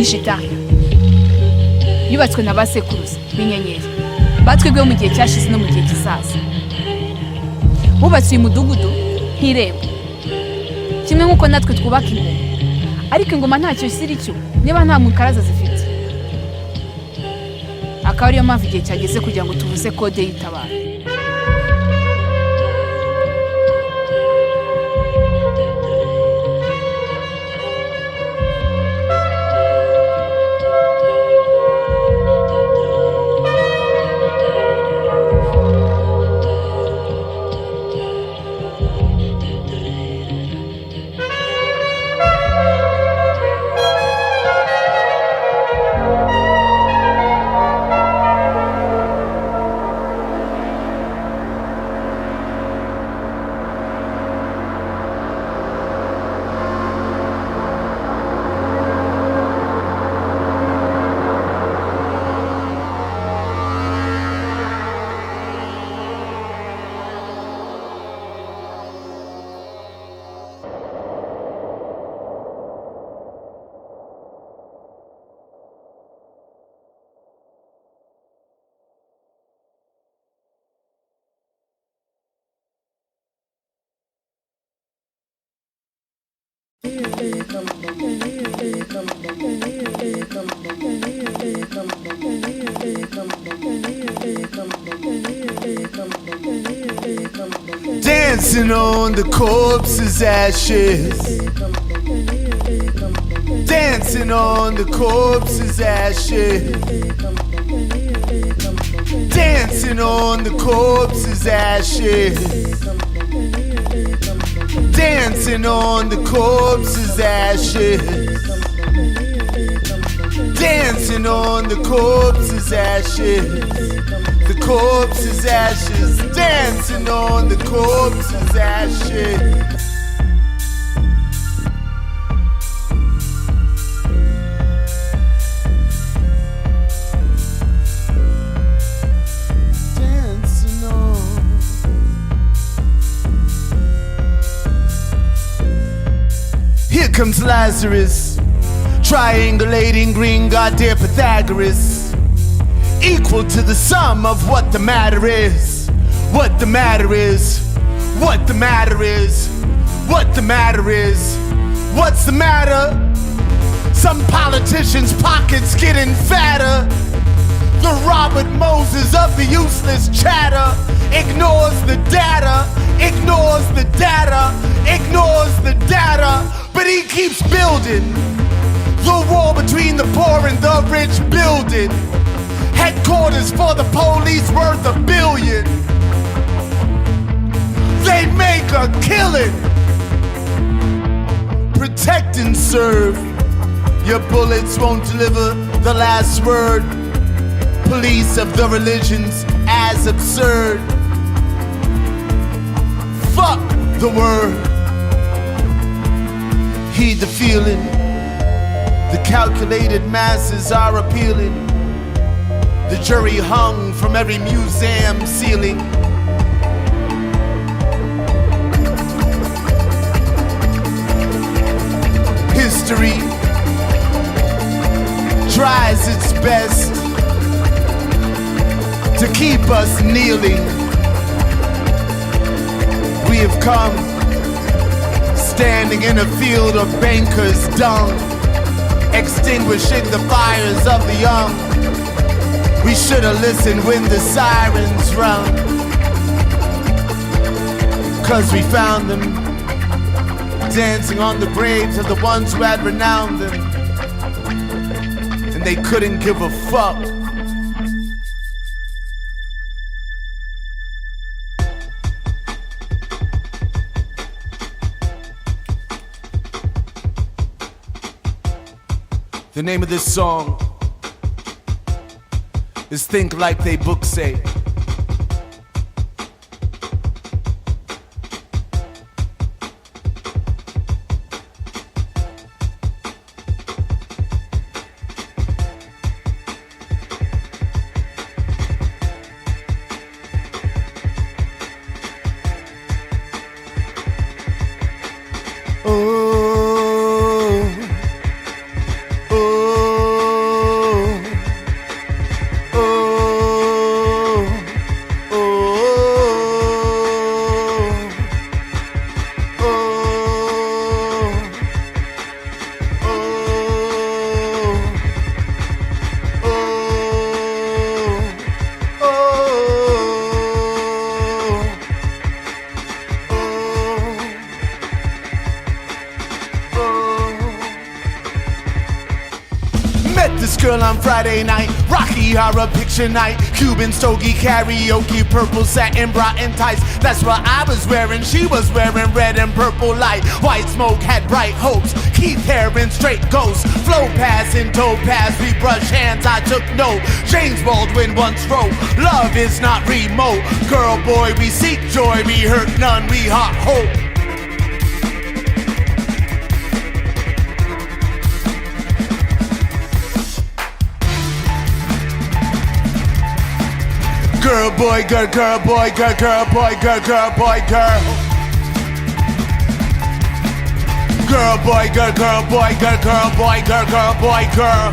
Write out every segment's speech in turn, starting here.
Shitari yubatswe na basekuruza b'inyenyeri batwebwe mu gihe cyashize no mu gihe kizaza. Bubatse uyu mudugudu nk'irembo kimwe nk'uko natwe twubaka ingoma, ariko ingoma ntacyo ziri cyo niba nta mukaraza zifite. Akaba ariyo mpamvu igihe cyageze kugira ngo tuvuze kode y'itabara. Dancing on the corpse's ashes. Dancing on the corpse's ashes. Dancing on the corpse's ashes. Dancing on the corpse's ashes. Dancing on the corpse's ashes. The corpse's ashes. Dancing on the corpse's ashes. Here comes Lazarus, triangulating green goddamn Pythagoras, equal to the sum of what the matter is. What the matter is. What the matter is. What the matter is. What's the matter? Some politicians' pockets getting fatter. The Robert Moses of the useless chatter ignores the data, ignores the data, ignores the data. But he keeps building the wall between the poor and the rich, building headquarters for the police worth $1 billion. They make a killing protect and serve. Your bullets won't deliver the last word. Police of the religions as absurd. Fuck the word. Heed the feeling. The calculated masses are appealing. The jury hung from every museum ceiling. History tries its best to keep us kneeling. We have come standing in a field of bankers' dung, extinguishing the fires of the young. We should have listened when the sirens rung, 'cause we found them dancing on the graves of the ones who had renowned them, and they couldn't give a fuck. The name of this song is Think Like They Book Say. This girl on Friday night, Rocky Horror Picture Night, Cuban stogie karaoke, purple satin bra and tights. That's what I was wearing, she was wearing red and purple light. White smoke had bright hopes, Keith hair and straight ghosts. Flow pass and toe pass, we brush hands, I took note. James Baldwin once wrote, love is not remote. Girl, boy, we seek joy, we hurt none, we hot hope. Girl, boy, girl, girl, boy, girl, girl, boy, girl, girl, boy, girl. Girl, boy, girl, girl, boy, girl, girl, boy, girl, girl, boy, girl.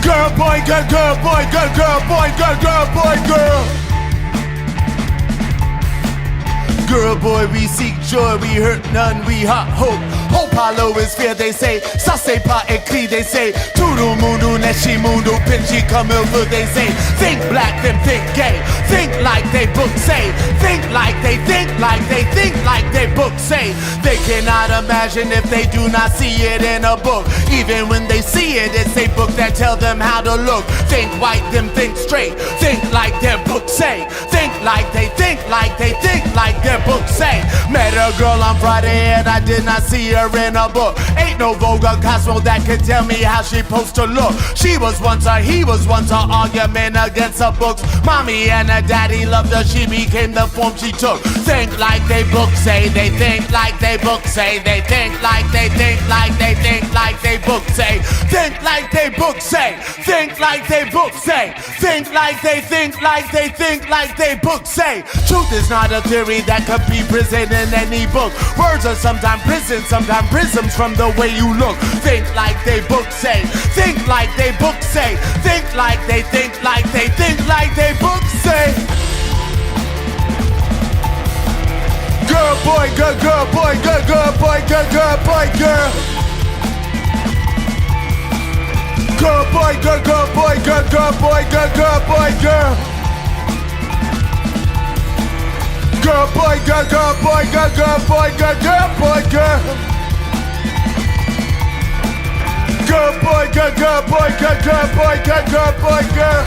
Girl, boy, girl, girl, boy, girl, girl, boy, girl, girl, boy, girl. Girl, boy, we seek joy, we hurt none, we hot hope. Hope hollow is fear, they say. Ça c'est pas écrit, they say. Tudu mundu neshi mundu pinchi kamilfu, they say. Think black, then think gay. Think like they book say. Think like they think like they think like they book say. They cannot imagine if they do not see it in a book. Even when they see it, it's a book that tell them how to look. Think white, them think straight. Think like their book say. Think like they think like they think like their book say. Met a girl on Friday and I did not see her in a book. Ain't no Vogue or Cosmo that could tell me how she supposed to look. She was once a, he was once a argument against her books. Mommy and her daddy loved her, she became the form she took. Think like they book say, they think like they book say, they think like they think like they think like they book say. Think like they book say, think like they book say, think like they think like they think like they book say. Truth is not a theory that could be presented in any book. Words are sometimes prison, sometimes prisms from the way you look. Think like they book say, think like they book say, think like they think like they think like they book say. Girl, boy, girl, girl, boy, girl, girl, boy, girl, girl, boy, girl. Girl, boy, girl, girl, boy, girl, girl, boy, girl, girl, boy, girl. Girl, boy, girl, girl, boy, girl, girl, boy, girl, girl, boy, girl. Girl, boy, girl, girl, boy, girl, girl, boy, girl, girl, boy, girl.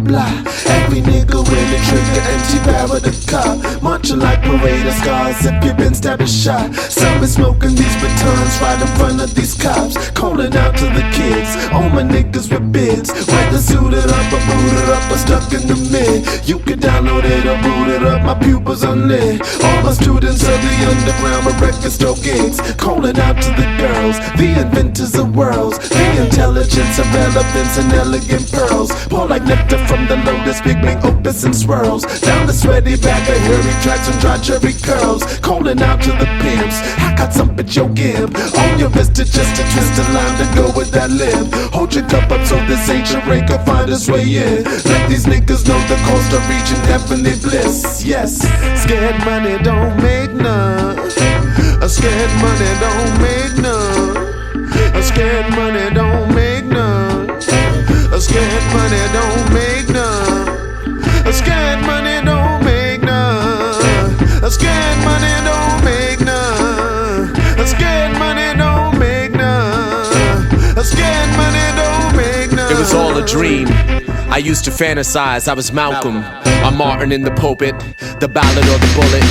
blah. Every nigga with a trigger, empty barrel the car. Marching like parade of scars if you been stabbed or shot. Some is smoking these batons right in front of these cops. Calling out to the kids, all my niggas with bids. Whether suited up or booted up or stuck in the mid. You can download it or boot it up, my pupils unlit. All my students of the underground with record store gigs. Calling out to the girls, the inventors of worlds. The intelligence of relevance and elegant pearls. Pour like nectar from the lotus, big bang opus and swirls. Down the sweaty back of hairy tracks and dry cherry curls. Calling out to the pimps, I got some at your gimp. On your wrist is just a twist of line to go with that limp. Hold your cup up so this ancient rain can find its way in. Let these niggas know the coast of reaching heavenly bliss. Yes, scared money don't make none. A scared money don't make none. A scared money don't make none. A scared money don't make none. A scared money don't make none. A scared money don't make none. A scared money don't make none. A scared money don't make none. It was all a dream. I used to fantasize I was Malcolm or Martin in the pulpit, the ballad or the bullet.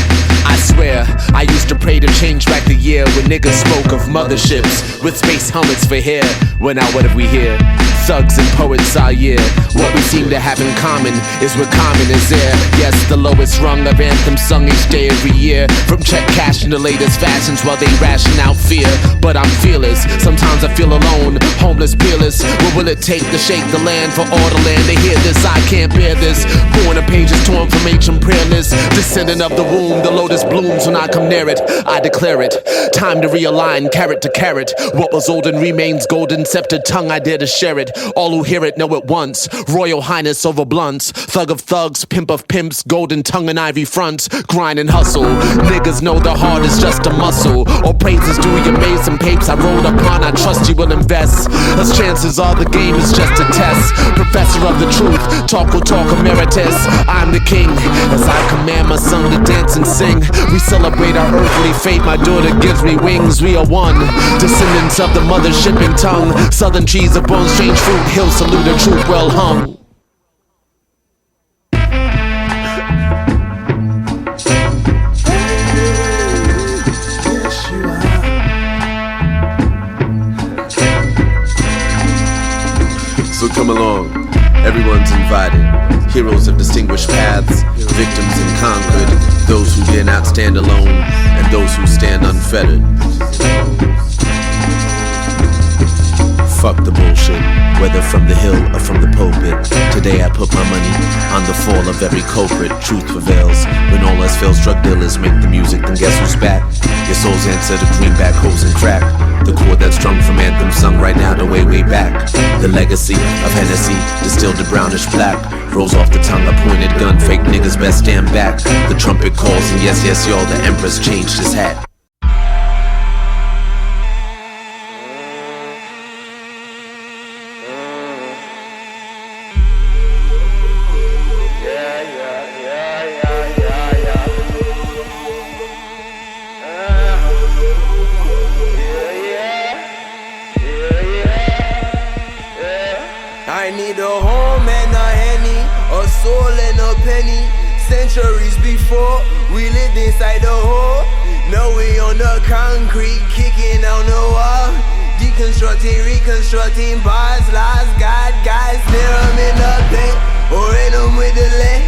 I swear, I used to pray to change back the year when niggas spoke of motherships with space helmets for hair. Well, now what have we here? Thugs and poets all year. What we seem to have in common is we're common as air. Yes, the lowest rung of anthems sung each day every year. From check cashing the latest fashions while they ration out fear. But I'm fearless, sometimes I feel alone, homeless, peerless. What will it take to shake the land for all the land to hear this? I can't bear this. Born a pages torn from ancient prayer lists. Descendant of the womb, the lotus blooms when I come near it. I declare it, time to realign carrot to carrot. What was olden remains golden, sceptered tongue I dare to share it. All who hear it know it once. Royal highness over blunts. Thug of thugs, pimp of pimps, golden tongue and ivory fronts. Grind and hustle. Niggas know the heart is just a muscle. All praises due your base and papes I rolled upon. I trust you will invest. As chances are the game is just a test. Professor of the truth, talk will talk emeritus. I'm the king, as I command my son to dance and sing. We celebrate our earthly fate, my daughter gives me wings. We are one, descendants of the mothership and tongue. Southern trees of bone, strange fruit, hill salute a troop well hung. So come along, everyone's invited. Heroes of distinguished paths, victims and conquered. Those who dare not stand alone, and those who stand unfettered. Fuck the bullshit, whether from the hill or from the pulpit. Today I put my money on the fall of every culprit. Truth prevails when all else fails. Drug dealers make the music, then guess who's back? Your soul's answer to greenback, hoes and crack. The chord that's strung from anthems sung right now to way, way back. The legacy of Hennessy, distilled to brownish black. Rolls off the tongue, a pointed gun, fake niggas best stand back. The trumpet calls and yes, yes, y'all, the empress changed his hat. I need a home and a henny, a soul and a penny. Centuries before, we lived inside a hole. Now we on the concrete, kicking on the wall. Deconstructing, reconstructing bars, lies, God, guys. Near them in the paint, or in them with the lead.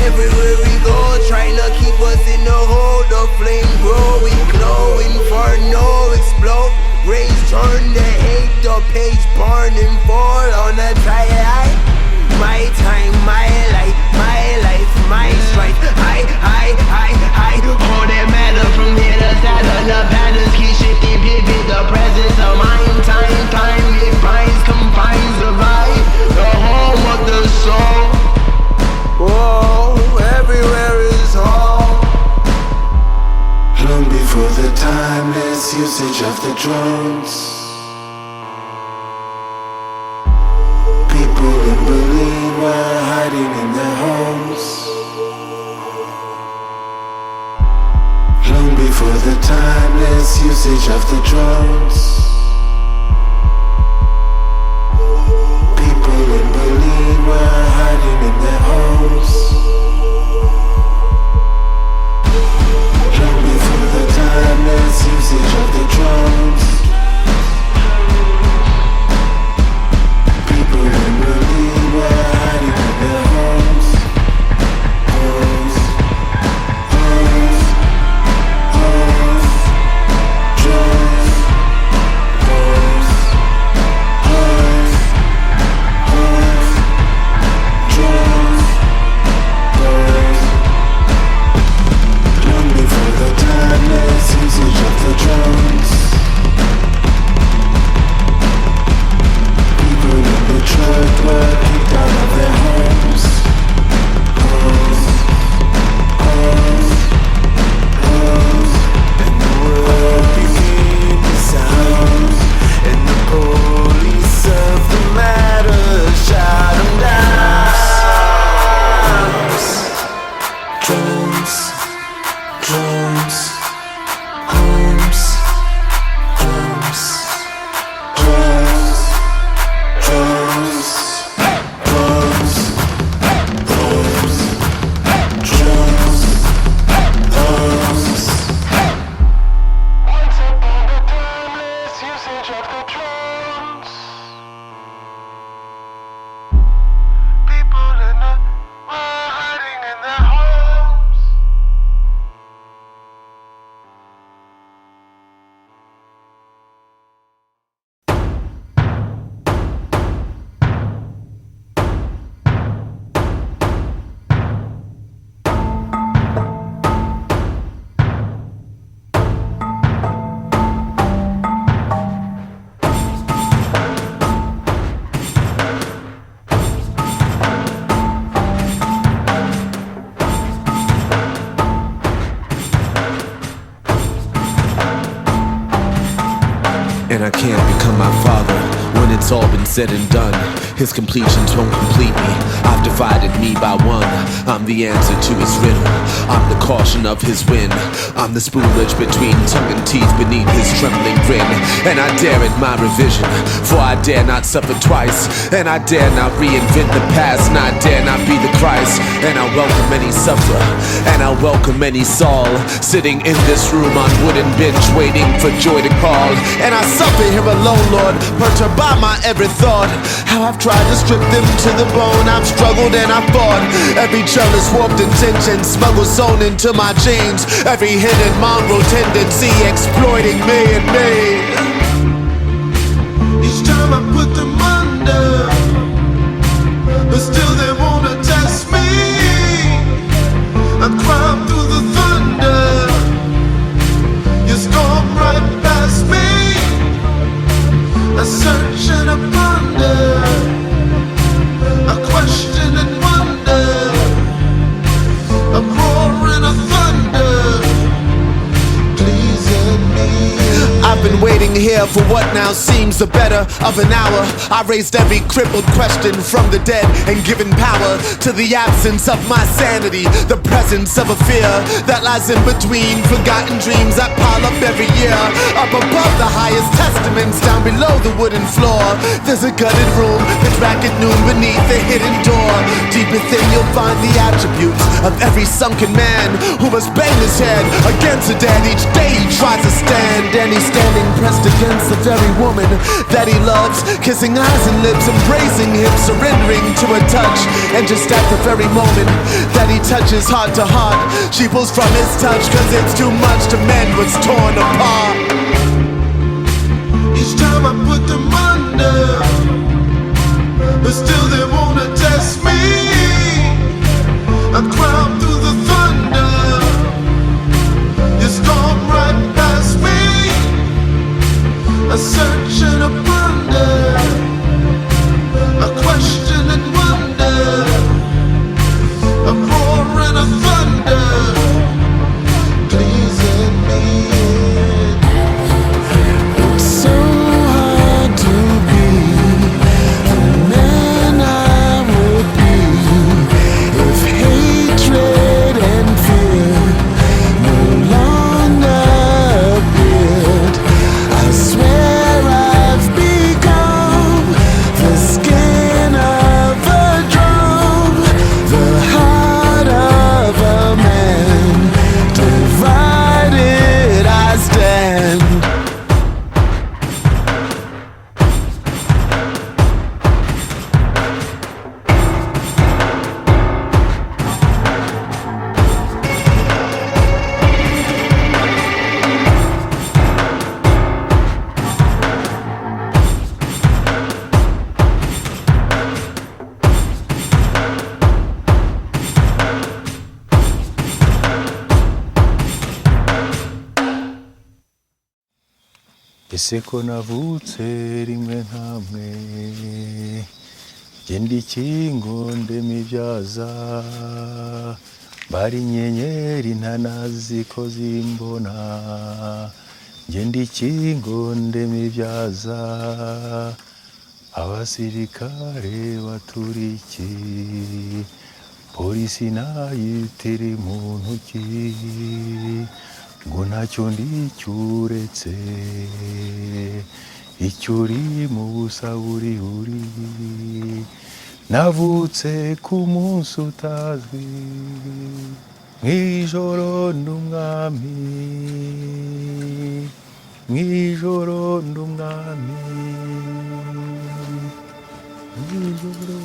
Everywhere we go, trying to keep us in the hole. The flame growing, glowing, inferno, explode. Rays turn to hate, the page burning, fall on the tide. My time, my life, my strife. I hold that matter from here to Saturn. The patterns keep shifting, pivot the presence of mind. Time, it binds, confines, survive. The home of the soul. Whoa, everywhere is home. Long before the timeless usage of the drones, people in Berlin were hiding in their homes. Long before the timeless usage of the drones, people in Berlin were hiding And I can't become my father when it's all been said and done. His completions won't complete me. I've divided me by one. I'm the answer to his riddle. I'm the caution of his wind. I'm the spoon bridge between tongue and teeth beneath his trembling grin. And I dare in my revision, for I dare not suffer twice. And I dare not reinvent the past, and I dare not be the Christ. And I welcome any sufferer, and I welcome any Saul, sitting in this room on wooden bench waiting for joy to call. And I suffer here alone, Lord, perturbed by my every thought. How I've tried to strip them to the bone. I've struggled and I've fought. Every jealous warped intention smuggled sewn into my jeans. Every hidden mongrel tendency exploiting me and me. Each time I put them under, but still they wanna test me. I climb through the thunder, you storm right past me. I search and I ponder, I question and wonder, a roar and a thunder, pleasing me. I've been waiting here for what now seems the better of an hour. I raised every crippled question from the dead and given power to the absence of my sanity, the presence of a fear that lies in between forgotten dreams that pile up every year. Up above the highest testaments, down below the wooden floor, there's a gutted room, pitch black at noon beneath the hidden door. Deep within you'll find the attributes of every sunken man who must bang his head against the dead each day he tries to stand. And he's standing pressed against the very woman that he loves, kissing eyes and lips, embracing hips, surrendering to a touch. And just at the very moment that he touches heart to heart, she pulls from his touch, cause it's too much to mend what's torn apart. Each time I put them under, but still they wanna test me. I climb through the thunder, you storm right past me. I search and I ponder, I question and wonder, a roar and a thunder, pleasing me. It's so hard to be the man I would be if hatred and fear no longer appeared. I swear ese ko navutse rimwe nkamwe genda ikingo ndemibyaza bari inyenyeri ntanazi ko zimbona genda ikingo ndemibyaza abasirikare baturiki polisi nayitiri mu ntoki ngo ntacyo ndicyuretse icyo uri mu busa buri navutse ku munsi utazwi mw'ijoro nd'umwami mw'ijoro nd'umwami mw'ijoro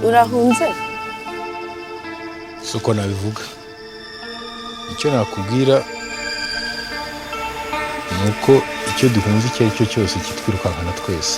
urahunze si uko nabivuga icyo nakubwira ni uko icyo duhunze icyo ari cyo cyose kitwirukankana twese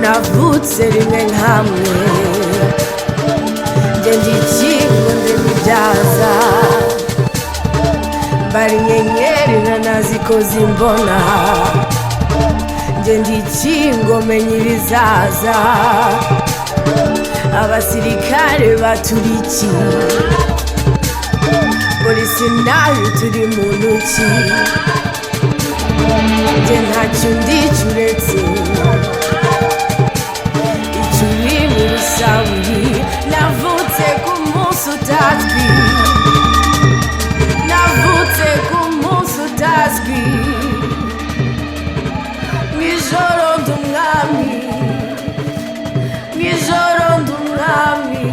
navutse rimwe nkamwe genda ikingo ndemibyaza bari inyenyeri ntanazi ko zimbona genda ikingo menya ibizaza abasirikare baturiki polisi nayo turi mu ntoki nge ntacyo ndicyuretse navutse ku munsi utazwi navutse ku munsi utazwi mw'ijoro nd'umwami mw'ijoro nd'umwami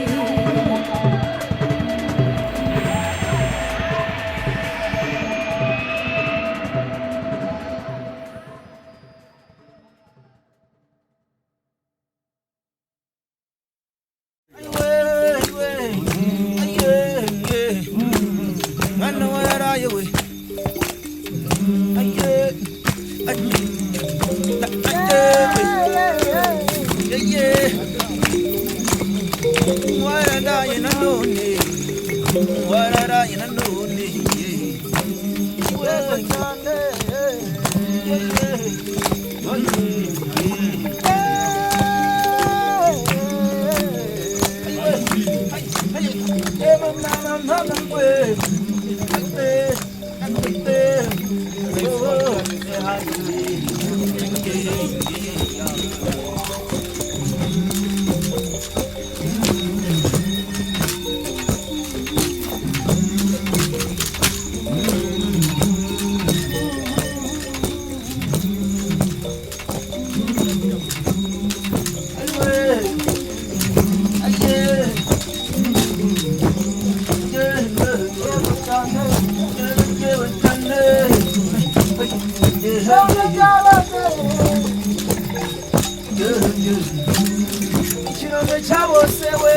kirombe cya bose we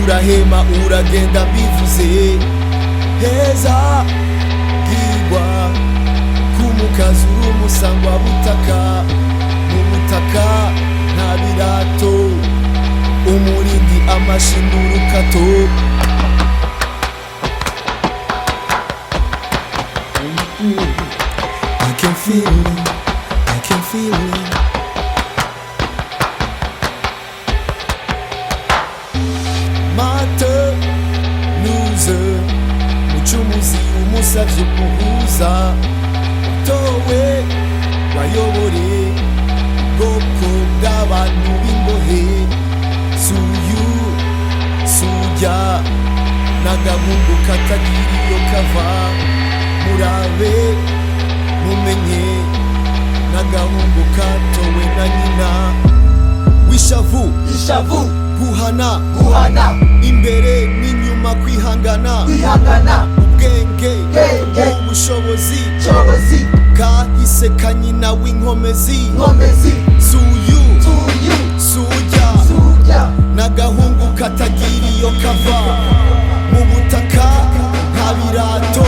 urahema uragenda bivuze heza bwirwa kumukazi uri umusangwa butaka mu butaka nta birato umurindi amashindu urukato I can feel it, I can feel it. Mucumuzi umusavye umuhuza towe wayobore bwoko bw'abantu b'imbohe suyu sujya n'agahungu katagira iyo kava murabe mumenye n'agahungu katowe na nyina wishavu guhana imbere n'inyuma kwihangana ubwenge ubushobozi kahise kanyina w'inkomezi suyu sujya n'agahungu katagira iyo kava mu butaka nta birato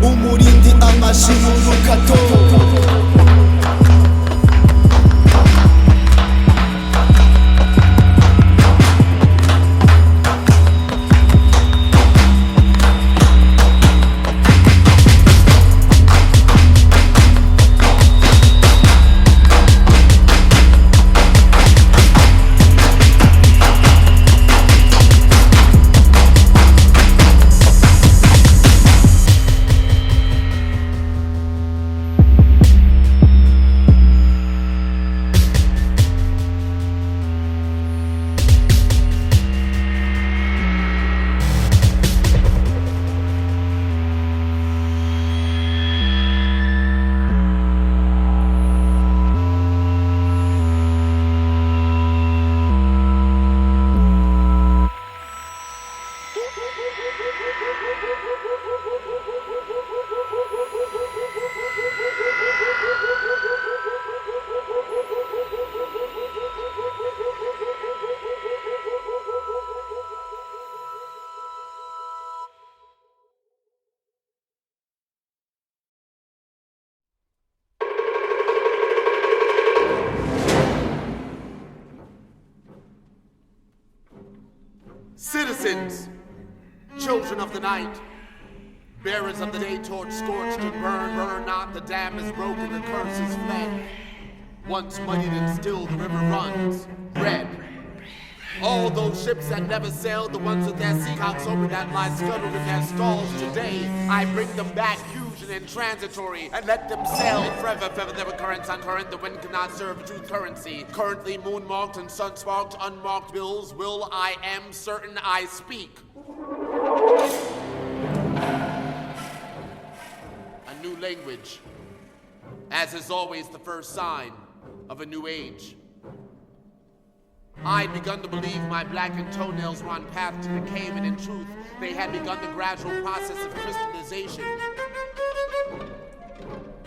umurindi amashimu urukato citizens, children of the night, bearers of the day, torch scorched and burn not, the dam is broken, the curse is fled. Once muddied and still the river runs, red. All those ships that never sailed, the ones with their seacocks open that lie scuttled in their stalls today, I bring them back huge and intransitory, and let them sail forever, their currents uncurrent, the wind cannot serve truth currency. Currently moon-marked and sun-sparked, unmarked bills, will I am certain I speak. A new language, as is always the first sign of a new age. I'd begun to believe my blackened toenails were on path to decay, and in truth, they had begun the gradual process of crystallization.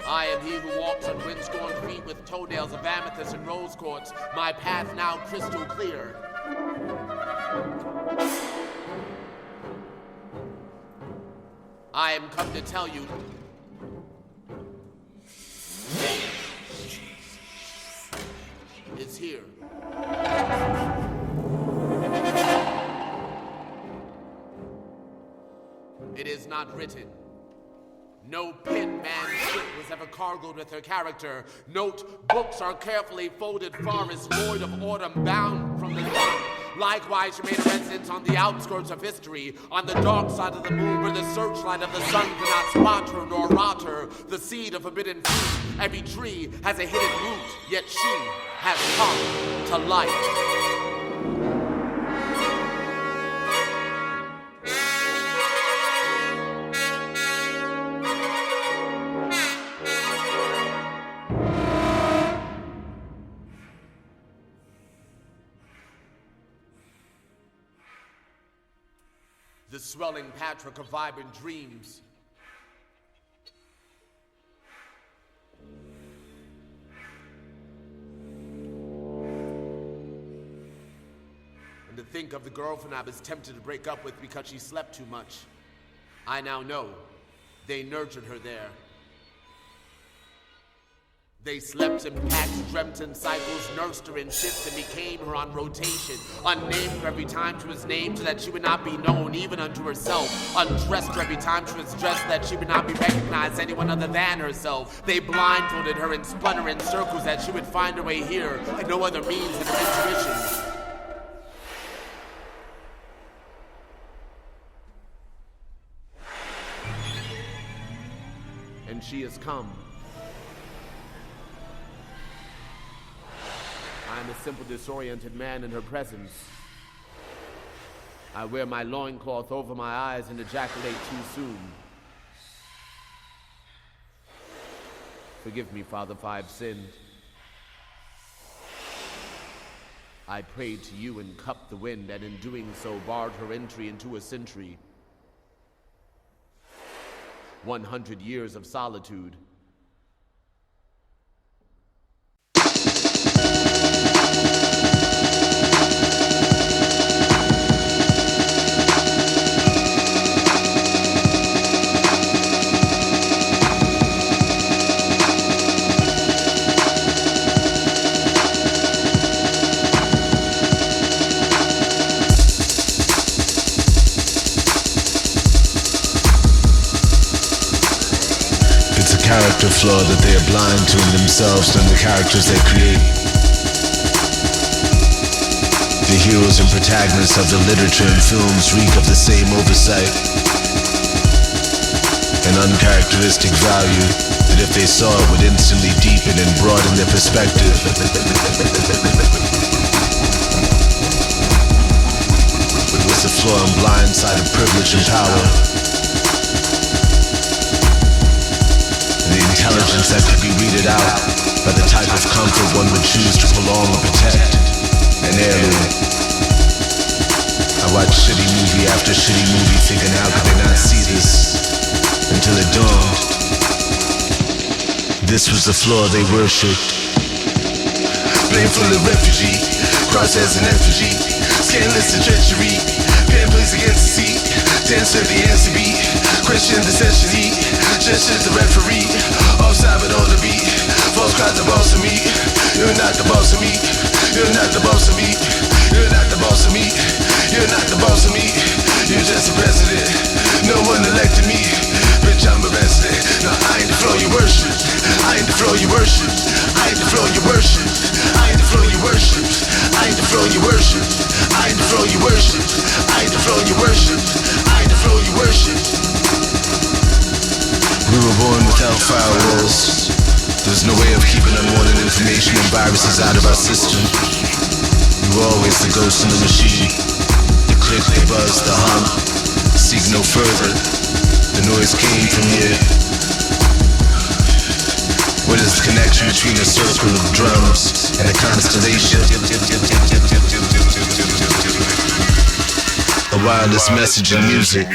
I am he who walks on wind-scorned feet with toenails of amethyst and rose quartz, my path now crystal clear. I am come to tell you is here. It is not written. No pen manuscript was ever cargoed with her character. Note books are carefully folded, forest void of autumn, bound from the dark. Likewise, she made a residence on the outskirts of history, on the dark side of the moon, where the searchlight of the sun cannot spot her nor rot her. The seed of forbidden fruit. Every tree has a hidden root, yet she has come to light. The swelling patchwork of vibrant dreams. And to think of the girlfriend I was tempted to break up with because she slept too much. I now know they nurtured her there. They slept in packs, dreamt in cycles, nursed her in shifts, and became her on rotation. Unnamed her every time she was named, so that she would not be known even unto herself. Undressed her every time she was dressed, so that she would not be recognized anyone other than herself. They blindfolded her and spun her in circles, that she would find her way here, and no other means than her intuition. And she has come. I am a simple, disoriented man in her presence. I wear my loincloth over my eyes and ejaculate too soon. Forgive me, Father, if I have sinned. I prayed to you and cupped the wind, and in doing so barred her entry into a century. 100 years of solitude. Character flaw that they are blind to in themselves and the characters they create. The heroes and protagonists of the literature and films reek of the same oversight, an uncharacteristic value that if they saw it would instantly deepen and broaden their perspective. What's the flaw and blind side of privilege and power? The intelligence that could be weeded out by the type of comfort one would choose to prolong or protect. An heirloom. I watched shitty movie after shitty movie thinking how could they not see this until it dawned. This was the floor they worshipped. Blame for the refugee, cross as an effigy, scandalous and treachery, pen plays against the seat, dance with the answer beat, question the session heat, gestures the referee, offside but on the beat, false cries the boss of me, you're not the boss of me, you're not the boss of me, You're not the boss of me. You're not the boss of me. You're just a president. No one elected me. Bitch, I'm arrested. No, I ain't the flow you worship. I ain't the flow you worship. I ain't the flow you worship. I ain't the flow you worship. I ain't the flow you worship. I ain't the flow you worship. I ain't the flow you worship. I ain't the flow you worship. We were born without firewalls. There's no way of keeping unwanted information and viruses out of our system. We were always the ghost in the machine. The click, the buzz, the hum. Seek no further. The noise came from here. What is the connection between a circle of drums and a constellation? A wireless message in music.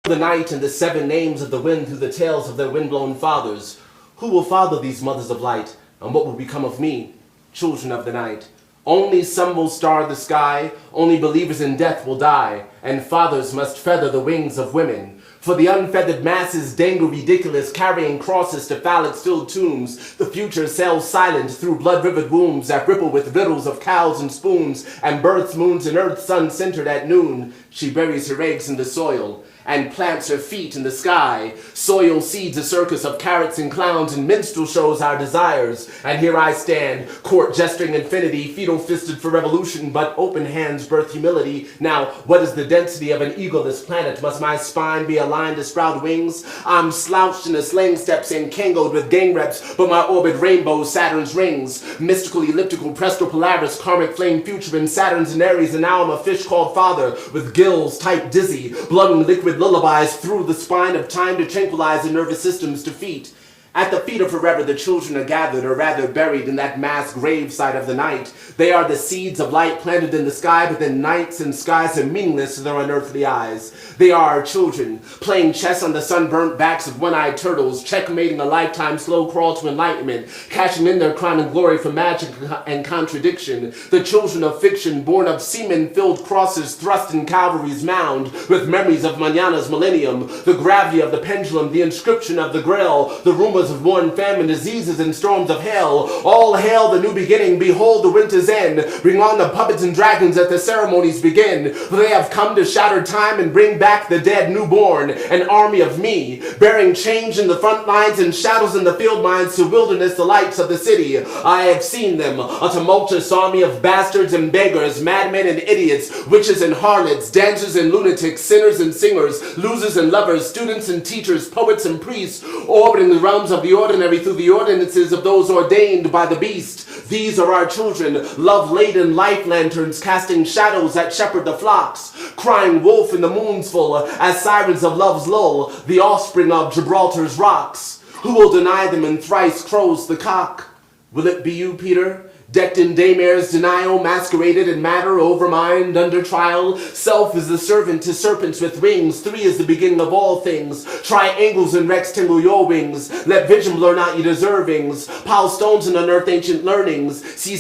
The night and the 7 names of the wind through the tales of their windblown fathers. Who will father these mothers of light? And what will become of me, children of the night? Only some will star the sky, only believers in death will die, and fathers must feather the wings of women. For the unfeathered masses dangle ridiculous, carrying crosses to phallic-filled tombs. The future sails silent through blood-rivered wombs that ripple with riddles of cows and spoons, and births, moons, and earth sun centered at noon. She buries her eggs in the soil and plants her feet in the sky. Soil seeds a circus of carrots and clowns, and minstrel shows our desires. And here I stand, court gesturing infinity, fetal-fisted for revolution, but open hands birth humility. Now, what is the density of an eagleless planet? Must my spine be aligned to sprout wings? I'm slouched in the slang steps and kangoed with gang reps, but my orbit rainbows Saturn's rings. Mystical, elliptical, presto polaris, karmic flame, future in Saturn's and Aries, and now I'm a fish called father, with gills tight dizzy, blood and liquid lullabies through the spine of time to tranquilize the nervous system's defeat. At the feet of forever, the children are gathered, or rather buried in that mass graveside of the night. They are the seeds of light planted in the sky, but then nights and skies are meaningless to their unearthly eyes. They are our children, playing chess on the sunburnt backs of one-eyed turtles, checkmating a lifetime slow crawl to enlightenment, cashing in their crown and glory for magic and contradiction. The children of fiction, born of semen-filled crosses thrust in Calvary's mound, with memories of Mañana's millennium, the gravity of the pendulum, the inscription of the Grail, the rumors of war and famine, diseases and storms of hell. All hail the new beginning, behold the winter's end. Bring on the puppets and dragons that the ceremonies begin. For they have come to shatter time and bring back the dead newborn, an army of me, bearing change in the front lines and shadows in the field mines to wilderness the lights of the city. I have seen them, a tumultuous army of bastards and beggars, madmen and idiots, witches and harlots, dancers and lunatics, sinners and singers, losers and lovers, students and teachers, poets and priests, orbiting the realms of the ordinary through the ordinances of those ordained by the beast. These are our children, love-laden life lanterns casting shadows that shepherd the flocks, crying wolf in the moon's full as sirens of love's lull, the offspring of Gibraltar's rocks. Who will deny them and thrice crows the cock? Will it be you, Peter? Decked in daymare's denial, masqueraded in matter, overmined, under trial. Self is the servant to serpents with wings. 3 is the beginning of all things. Triangles and rectangle your wings. Let vision blur not your deservings. Pile stones and unearth ancient learnings. See